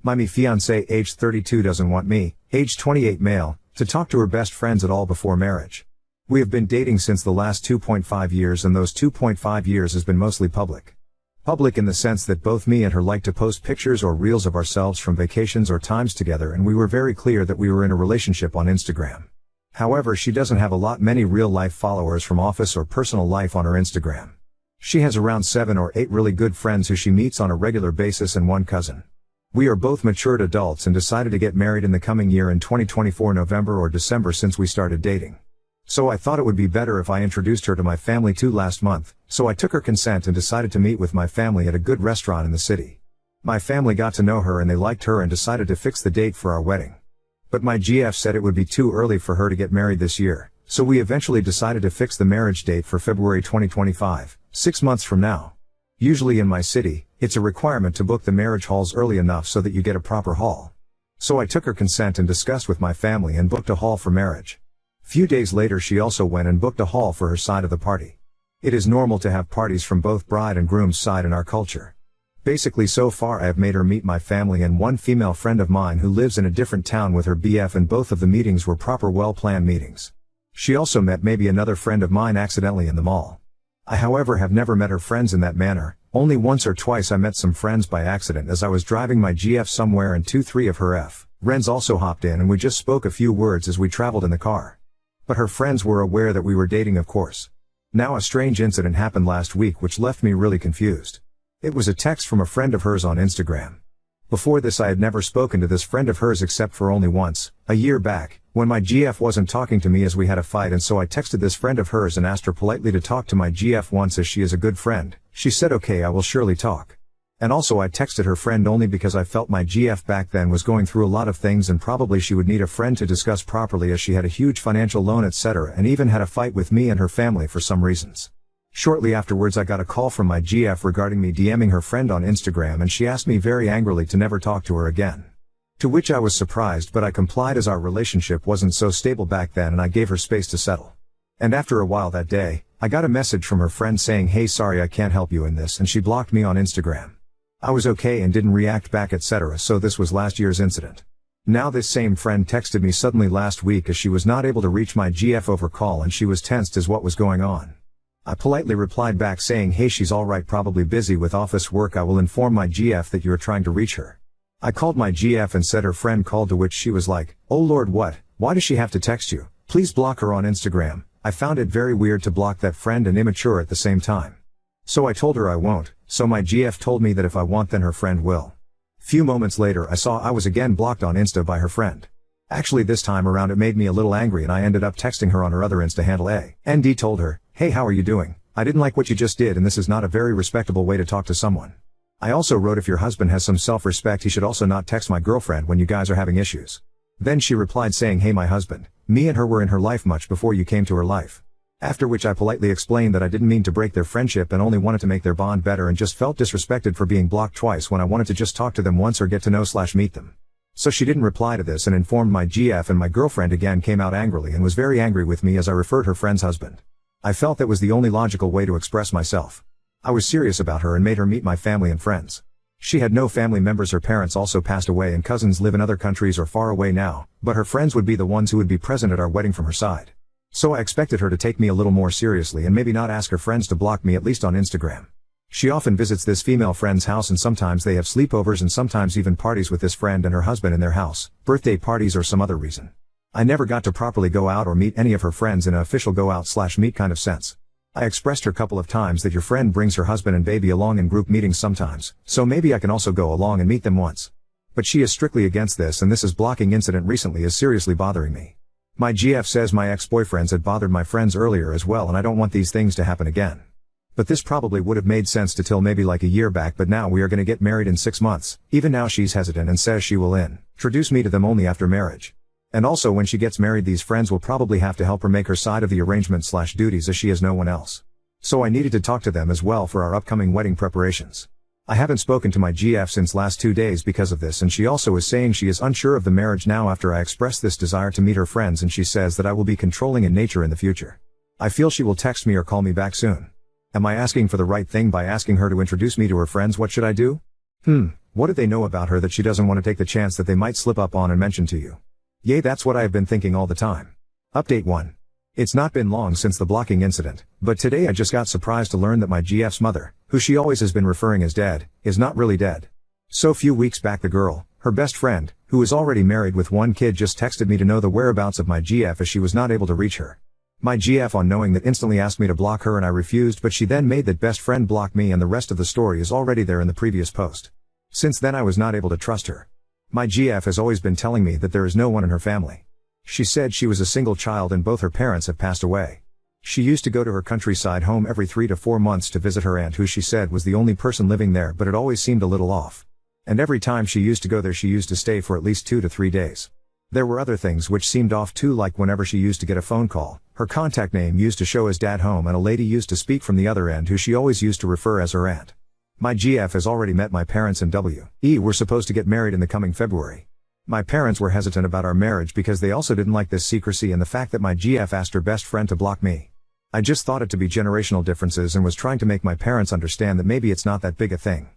My fiancée age 32 doesn't want me, age 28 male, to talk to her best friends at all before marriage. We have been dating since the last 2.5 years, and those 2.5 years has been mostly public. Public in the sense that both me and her like to post pictures or reels of ourselves from vacations or times together, and we were very clear that we were in a relationship on Instagram. However, she doesn't have many real-life followers from office or personal life on her Instagram. She has around 7 or 8 really good friends who she meets on a regular basis and one cousin. We are both matured adults and decided to get married in the coming year in 2024 November or December since we started dating. So I thought it would be better if I introduced her to my family too last month, so I took her consent and decided to meet with my family at a good restaurant in the city. My family got to know her and they liked her and decided to fix the date for our wedding. But my GF said it would be too early for her to get married this year, so we eventually decided to fix the marriage date for February 2025, 6 months from now. Usually in my city, it's a requirement to book the marriage halls early enough so that you get a proper hall. So I took her consent and discussed with my family and booked a hall for marriage. Few days later she also went and booked a hall for her side of the party. It is normal to have parties from both bride and groom's side in our culture. Basically, so far I have made her meet my family and one female friend of mine who lives in a different town with her BF, and both of the meetings were proper well-planned meetings. She also met maybe another friend of mine accidentally in the mall. I however have never met her friends in that manner. Only once or twice I met some friends by accident as I was driving my GF somewhere, and 2-3 of her friends also hopped in and we just spoke a few words as we traveled in the car. But her friends were aware that we were dating, of course. Now a strange incident happened last week which left me really confused. It was a text from a friend of hers on Instagram. Before this I had never spoken to this friend of hers except for only once, a year back, when my GF wasn't talking to me as we had a fight, and so I texted this friend of hers and asked her politely to talk to my GF once as she is a good friend. She said okay, I will surely talk. And also I texted her friend only because I felt my GF back then was going through a lot of things and probably she would need a friend to discuss properly as she had a huge financial loan etc., and even had a fight with me and her family for some reasons. Shortly afterwards I got a call from my GF regarding me DMing her friend on Instagram, and she asked me very angrily to never talk to her again. To which I was surprised, but I complied as our relationship wasn't so stable back then and I gave her space to settle. And after a while that day, I got a message from her friend saying hey, sorry I can't help you in this, and she blocked me on Instagram. I was okay and didn't react back etc., so this was last year's incident. Now this same friend texted me suddenly last week as she was not able to reach my GF over call and she was tensed as what was going on. I politely replied back saying hey, she's alright, probably busy with office work, I will inform my GF that you are trying to reach her. I called my GF and said her friend called, to which she was like, oh lord, what, why does she have to text you, please block her on Instagram. I found it very weird to block that friend and immature at the same time. So I told her I won't, so my GF told me that if I want then her friend will. Few moments later I saw I was again blocked on Insta by her friend. Actually this time around it made me a little angry and I ended up texting her on her other Insta handle and told her, hey, how are you doing? I didn't like what you just did and this is not a very respectable way to talk to someone. I also wrote if your husband has some self-respect he should also not text my girlfriend when you guys are having issues. Then she replied saying hey, my husband, me and her were in her life much before you came to her life. After which I politely explained that I didn't mean to break their friendship and only wanted to make their bond better and just felt disrespected for being blocked twice when I wanted to just talk to them once or get to know/meet them. So she didn't reply to this and informed my GF, and my girlfriend again came out angrily and was very angry with me as I referred her friend's husband. I felt that was the only logical way to express myself. I was serious about her and made her meet my family and friends. She had no family members, her parents also passed away and cousins live in other countries or far away now, but her friends would be the ones who would be present at our wedding from her side. So I expected her to take me a little more seriously and maybe not ask her friends to block me, at least on Instagram. She often visits this female friend's house and sometimes they have sleepovers and sometimes even parties with this friend and her husband in their house, birthday parties or some other reason. I never got to properly go out or meet any of her friends in an official go out/meet kind of sense. I expressed her couple of times that your friend brings her husband and baby along in group meetings sometimes, so maybe I can also go along and meet them once. But she is strictly against this, and this blocking incident recently is seriously bothering me. My GF says my ex-boyfriends had bothered my friends earlier as well and I don't want these things to happen again. But this probably would have made sense to till maybe like a year back, but now we are gonna get married in 6 months. Even now she's hesitant and says she will introduce me to them only after marriage. And also when she gets married these friends will probably have to help her make her side of the arrangement/duties as she has no one else. So I needed to talk to them as well for our upcoming wedding preparations. I haven't spoken to my GF since last 2 days because of this, and she also is saying she is unsure of the marriage now after I expressed this desire to meet her friends, and she says that I will be controlling in nature in the future. I feel she will text me or call me back soon. Am I asking for the right thing by asking her to introduce me to her friends? What should I do? What do they know about her that she doesn't want to take the chance that they might slip up on and mention to you? Yay, that's what I have been thinking all the time. Update 1. It's not been long since the blocking incident, but today I just got surprised to learn that my GF's mother, who she always has been referring as dead, is not really dead. So few weeks back the girl, her best friend, who is already married with one kid, just texted me to know the whereabouts of my GF as she was not able to reach her. My GF, on knowing that, instantly asked me to block her and I refused, but she then made that best friend block me, and the rest of the story is already there in the previous post. Since then I was not able to trust her. My GF has always been telling me that there is no one in her family. She said she was a single child and both her parents have passed away. She used to go to her countryside home every 3 to 4 months to visit her aunt, who she said was the only person living there, but it always seemed a little off. And every time she used to go there she used to stay for at least 2 to 3 days. There were other things which seemed off too, like whenever she used to get a phone call, her contact name used to show as Dad Home and a lady used to speak from the other end who she always used to refer as her aunt. My GF has already met my parents and we were supposed to get married in the coming February. My parents were hesitant about our marriage because they also didn't like this secrecy and the fact that my GF asked her best friend to block me. I just thought it to be generational differences and was trying to make my parents understand that maybe it's not that big a thing.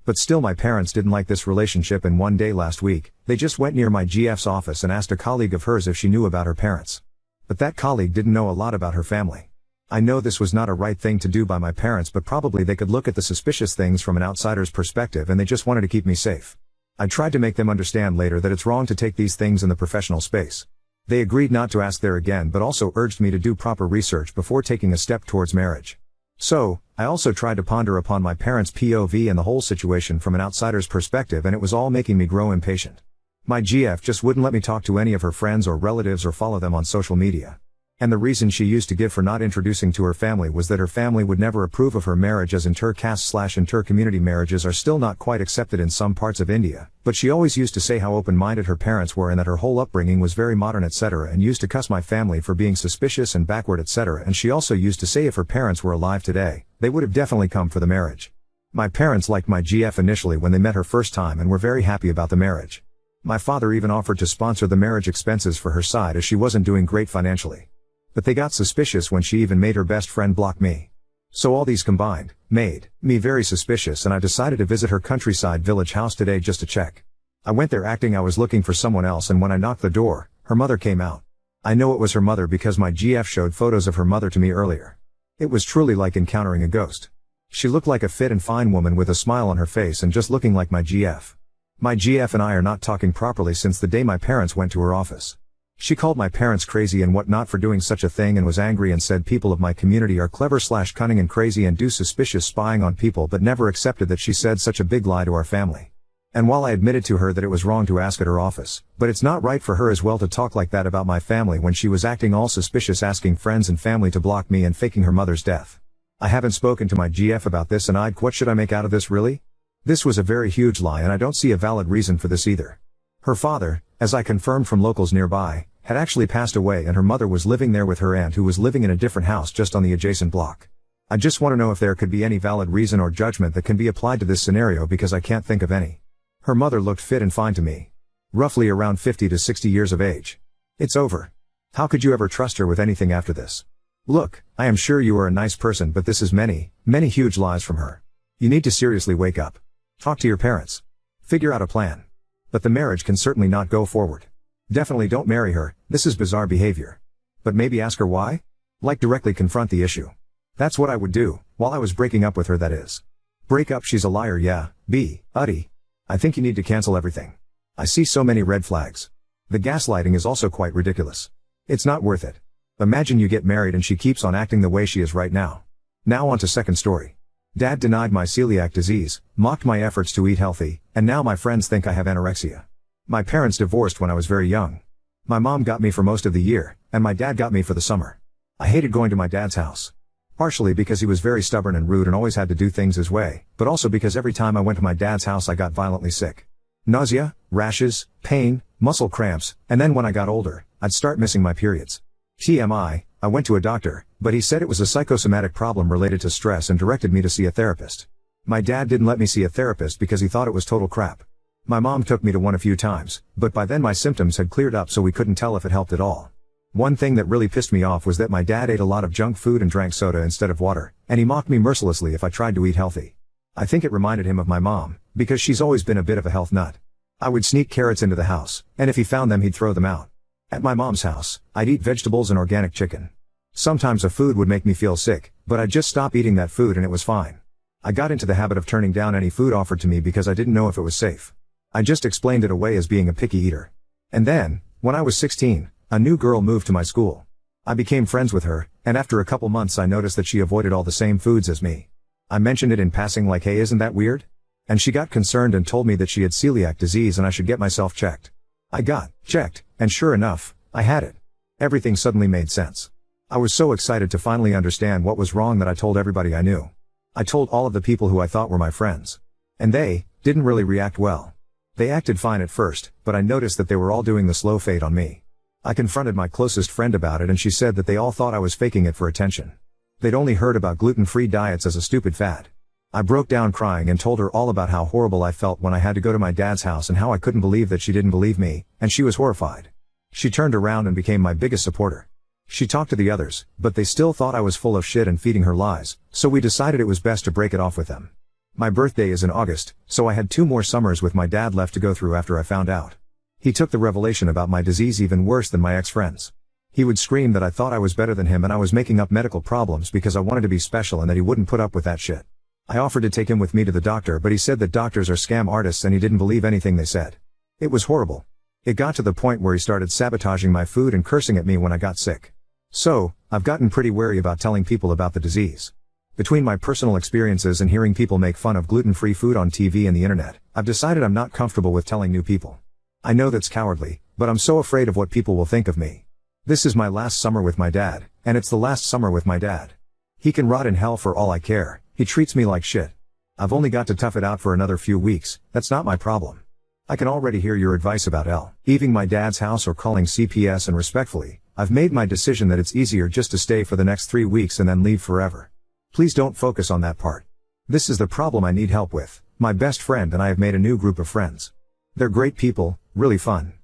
But still, my parents didn't like this relationship, and one day last week, they just went near my GF's office and asked a colleague of hers if she knew about her parents. But that colleague didn't know a lot about her family. I know this was not a right thing to do by my parents, but probably they could look at the suspicious things from an outsider's perspective and they just wanted to keep me safe. I tried to make them understand later that it's wrong to take these things in the professional space. They agreed not to ask there again, but also urged me to do proper research before taking a step towards marriage. So, I also tried to ponder upon my parents' POV and the whole situation from an outsider's perspective, and it was all making me grow impatient. My GF just wouldn't let me talk to any of her friends or relatives or follow them on social media. And the reason she used to give for not introducing to her family was that her family would never approve of her marriage, as inter-caste/inter-community marriages are still not quite accepted in some parts of India, but she always used to say how open-minded her parents were and that her whole upbringing was very modern, etc., and used to cuss my family for being suspicious and backward, etc., and she also used to say if her parents were alive today, they would have definitely come for the marriage. My parents liked my GF initially when they met her first time and were very happy about the marriage. My father even offered to sponsor the marriage expenses for her side as she wasn't doing great financially. But they got suspicious when she even made her best friend block me. So all these combined made me very suspicious, and I decided to visit her countryside village house today just to check. I went there acting I was looking for someone else, and when I knocked the door, her mother came out. I know it was her mother because my GF showed photos of her mother to me earlier. It was truly like encountering a ghost. She looked like a fit and fine woman with a smile on her face and just looking like my GF. My GF and I are not talking properly since the day my parents went to her office. She called my parents crazy and whatnot for doing such a thing and was angry and said people of my community are clever/cunning and crazy and do suspicious spying on people, but never accepted that she said such a big lie to our family. And while I admitted to her that it was wrong to ask at her office, but it's not right for her as well to talk like that about my family when she was acting all suspicious, asking friends and family to block me and faking her mother's death. I haven't spoken to my GF about this, and what should I make out of this really? This was a very huge lie and I don't see a valid reason for this either. Her father, as I confirmed from locals nearby, had actually passed away and her mother was living there with her aunt, who was living in a different house just on the adjacent block. I just want to know if there could be any valid reason or judgment that can be applied to this scenario, because I can't think of any. Her mother looked fit and fine to me. Roughly around 50 to 60 years of age. It's over. How could you ever trust her with anything after this? Look, I am sure you are a nice person, but this is many huge lies from her. You need to seriously wake up. Talk to your parents. Figure out a plan. But the marriage can certainly not go forward. Definitely don't marry her, this is bizarre behavior. But maybe ask her why? Like directly confront the issue. That's what I would do, while I was breaking up with her, that is. Break up, she's a liar, yeah, Uddy. I think you need to cancel everything. I see so many red flags. The gaslighting is also quite ridiculous. It's not worth it. Imagine you get married and she keeps on acting the way she is right now. Now on to second story. Dad denied my celiac disease, mocked my efforts to eat healthy, and now my friends think I have anorexia. My parents divorced when I was very young. My mom got me for most of the year, and my dad got me for the summer. I hated going to my dad's house. Partially because he was very stubborn and rude and always had to do things his way, but also because every time I went to my dad's house I got violently sick. Nausea, rashes, pain, muscle cramps, and then when I got older, I'd start missing my periods. TMI, I went to a doctor, but he said it was a psychosomatic problem related to stress and directed me to see a therapist. My dad didn't let me see a therapist because he thought it was total crap. My mom took me to one a few times, but by then my symptoms had cleared up, so we couldn't tell if it helped at all. One thing that really pissed me off was that my dad ate a lot of junk food and drank soda instead of water, and he mocked me mercilessly if I tried to eat healthy. I think it reminded him of my mom, because she's always been a bit of a health nut. I would sneak carrots into the house, and if he found them he'd throw them out. At my mom's house, I'd eat vegetables and organic chicken. Sometimes a food would make me feel sick, but I'd just stop eating that food and it was fine. I got into the habit of turning down any food offered to me because I didn't know if it was safe. I just explained it away as being a picky eater. And then, when I was 16, a new girl moved to my school. I became friends with her, and after a couple months I noticed that she avoided all the same foods as me. I mentioned it in passing like, hey, isn't that weird? And she got concerned and told me that she had celiac disease and I should get myself checked. I got checked, and sure enough, I had it. Everything suddenly made sense. I was so excited to finally understand what was wrong that I told everybody I knew. I told all of the people who I thought were my friends. And they didn't really react well. They acted fine at first, but I noticed that they were all doing the slow fade on me. I confronted my closest friend about it and she said that they all thought I was faking it for attention. They'd only heard about gluten-free diets as a stupid fad. I broke down crying and told her all about how horrible I felt when I had to go to my dad's house and how I couldn't believe that she didn't believe me, and she was horrified. She turned around and became my biggest supporter. She talked to the others, but they still thought I was full of shit and feeding her lies, so we decided it was best to break it off with them. My birthday is in August, so I had 2 more summers with my dad left to go through after I found out. He took the revelation about my disease even worse than my ex-friends. He would scream that I thought I was better than him and I was making up medical problems because I wanted to be special and that he wouldn't put up with that shit. I offered to take him with me to the doctor, but he said that doctors are scam artists and he didn't believe anything they said. It was horrible. It got to the point where he started sabotaging my food and cursing at me when I got sick. So, I've gotten pretty wary about telling people about the disease. Between my personal experiences and hearing people make fun of gluten-free food on TV and the internet, I've decided I'm not comfortable with telling new people. I know that's cowardly, but I'm so afraid of what people will think of me. This is my last summer with my dad, and it's the last summer with my dad. He can rot in hell for all I care, he treats me like shit. I've only got to tough it out for another few weeks, that's not my problem. I can already hear your advice about leaving my dad's house or calling CPS, and respectfully, I've made my decision that it's easier just to stay for the next 3 weeks and then leave forever. Please don't focus on that part. This is the problem I need help with. My best friend and I have made a new group of friends. They're great people, really fun.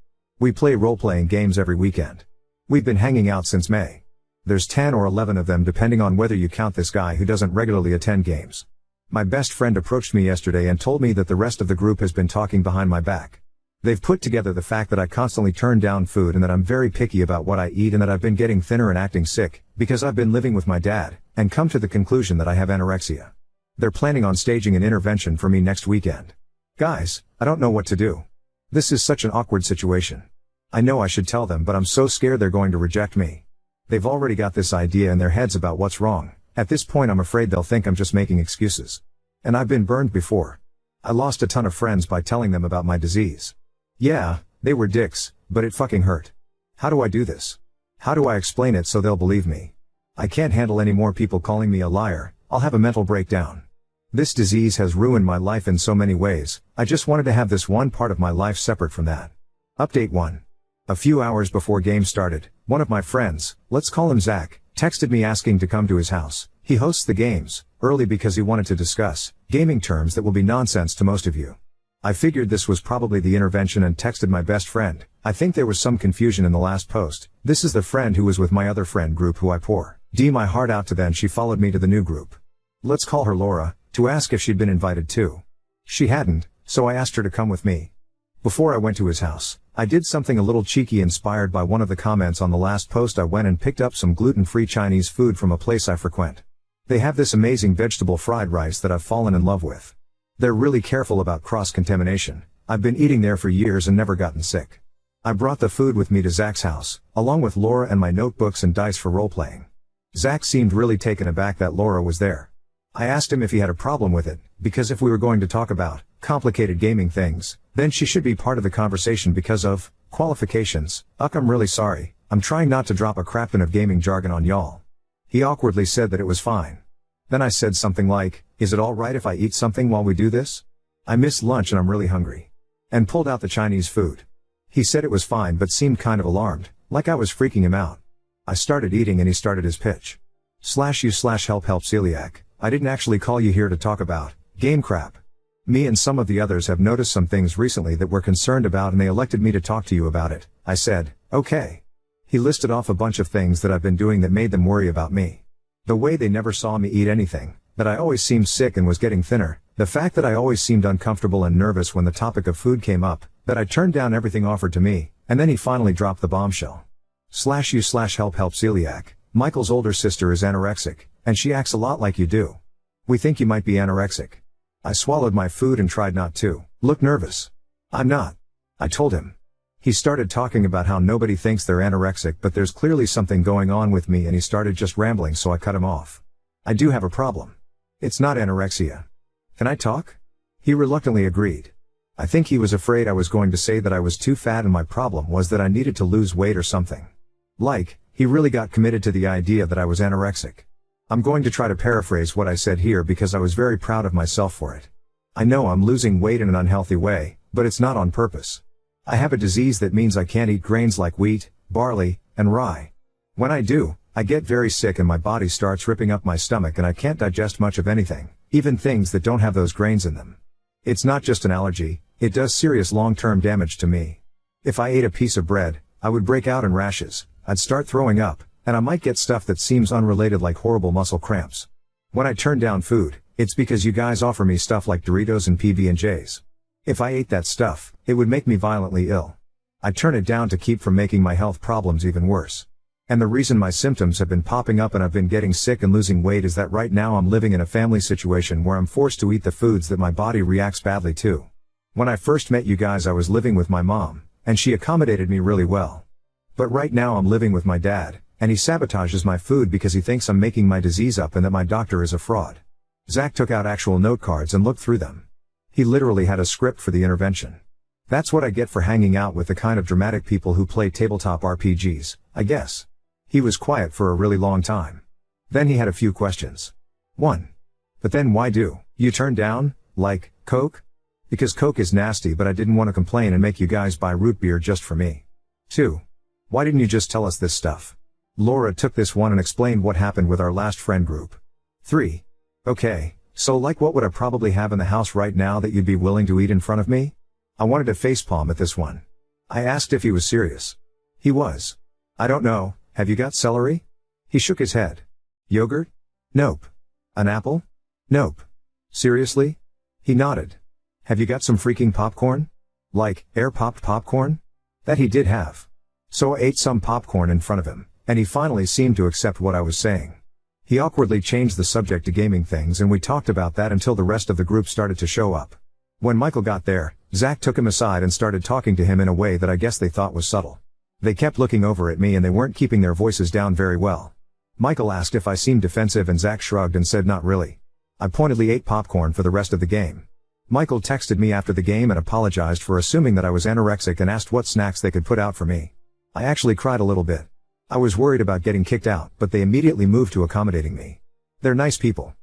We play role-playing games every weekend. We've been hanging out since May. There's 10 or 11 of them depending on whether you count this guy who doesn't regularly attend games. My best friend approached me yesterday and told me that the rest of the group has been talking behind my back. They've put together the fact that I constantly turn down food and that I'm very picky about what I eat and that I've been getting thinner and acting sick, because I've been living with my dad, and come to the conclusion that I have anorexia. They're planning on staging an intervention for me next weekend. Guys, I don't know what to do. This is such an awkward situation. I know I should tell them, but I'm so scared they're going to reject me. They've already got this idea in their heads about what's wrong. At this point I'm afraid they'll think I'm just making excuses. And I've been burned before. I lost a ton of friends by telling them about my disease. Yeah, they were dicks, but it fucking hurt. How do I do this? How do I explain it so they'll believe me? I can't handle any more people calling me a liar, I'll have a mental breakdown. This disease has ruined my life in so many ways, I just wanted to have this one part of my life separate from that. Update 1. A few hours before game started, one of my friends, let's call him Zach, texted me asking to come to his house. He hosts the games, early because he wanted to discuss gaming terms that will be nonsense to most of you. I figured this was probably the intervention and texted my best friend. I think there was some confusion in the last post. This is the friend who was with my other friend group who I pour my heart out to. Then she followed me to the new group. Let's call her Laura, to ask if she'd been invited too. She hadn't, so I asked her to come with me. Before I went to his house, I did something a little cheeky inspired by one of the comments on the last post. I went and picked up some gluten-free Chinese food from a place I frequent. They have this amazing vegetable fried rice that I've fallen in love with. They're really careful about cross-contamination. I've been eating there for years and never gotten sick. I brought the food with me to Zach's house, along with Laura and my notebooks and dice for role-playing. Zach seemed really taken aback that Laura was there. I asked him if he had a problem with it, because if we were going to talk about complicated gaming things, then she should be part of the conversation because of qualifications. I'm really sorry, I'm trying not to drop a crapton of gaming jargon on y'all. He awkwardly said that it was fine. Then I said something like, is it alright if I eat something while we do this? I missed lunch and I'm really hungry. And pulled out the Chinese food. He said it was fine but seemed kind of alarmed, like I was freaking him out. I started eating and he started his pitch. /you/help celiac, I didn't actually call you here to talk about game crap. Me and some of the others have noticed some things recently that we're concerned about and they elected me to talk to you about it. I said, okay. He listed off a bunch of things that I've been doing that made them worry about me. The way they never saw me eat anything, that I always seemed sick and was getting thinner, The fact that I always seemed uncomfortable and nervous when the topic of food came up, that I turned down everything offered to me, and then he finally dropped the bombshell. /u/help celiac, Michael's older sister is anorexic, and she acts a lot like you do. We think you might be anorexic. I swallowed my food and tried not to look nervous. I'm not. I told him. He started talking about how nobody thinks they're anorexic, but there's clearly something going on with me, and he started just rambling, so I cut him off. I do have a problem. It's not anorexia. Can I talk? He reluctantly agreed. I think he was afraid I was going to say that I was too fat and my problem was that I needed to lose weight or something. Like, he really got committed to the idea that I was anorexic. I'm going to try to paraphrase what I said here because I was very proud of myself for it. I know I'm losing weight in an unhealthy way, but it's not on purpose. I have a disease that means I can't eat grains like wheat, barley, and rye. When I do, I get very sick and my body starts ripping up my stomach and I can't digest much of anything, even things that don't have those grains in them. It's not just an allergy, it does serious long-term damage to me. If I ate a piece of bread, I would break out in rashes, I'd start throwing up, and I might get stuff that seems unrelated like horrible muscle cramps. When I turn down food, it's because you guys offer me stuff like Doritos and PB&Js. If I ate that stuff, it would make me violently ill. I turn it down to keep from making my health problems even worse. And the reason my symptoms have been popping up and I've been getting sick and losing weight is that right now I'm living in a family situation where I'm forced to eat the foods that my body reacts badly to. When I first met you guys I was living with my mom, and she accommodated me really well. But right now I'm living with my dad, and he sabotages my food because he thinks I'm making my disease up and that my doctor is a fraud. Zach took out actual note cards and looked through them. He literally had a script for the intervention. That's what I get for hanging out with the kind of dramatic people who play tabletop RPGs, I guess. He was quiet for a really long time. Then he had a few questions. 1. But then why do you turn down, like, Coke? Because Coke is nasty, but I didn't want to complain and make you guys buy root beer just for me. 2. Why didn't you just tell us this stuff? Laura took this one and explained what happened with our last friend group. 3. Okay, so like what would I probably have in the house right now that you'd be willing to eat in front of me? I wanted to facepalm at this one. I asked if he was serious. He was. I don't know, have you got celery? He shook his head. Yogurt? Nope. An apple? Nope. Seriously? He nodded. Have you got some freaking popcorn? Like, air-popped popcorn? That he did have. So I ate some popcorn in front of him, and he finally seemed to accept what I was saying. He awkwardly changed the subject to gaming things and we talked about that until the rest of the group started to show up. When Michael got there, Zach took him aside and started talking to him in a way that I guess they thought was subtle. They kept looking over at me and they weren't keeping their voices down very well. Michael asked if I seemed defensive and Zach shrugged and said not really. I pointedly ate popcorn for the rest of the game. Michael texted me after the game and apologized for assuming that I was anorexic and asked what snacks they could put out for me. I actually cried a little bit. I was worried about getting kicked out, but they immediately moved to accommodating me. They're nice people.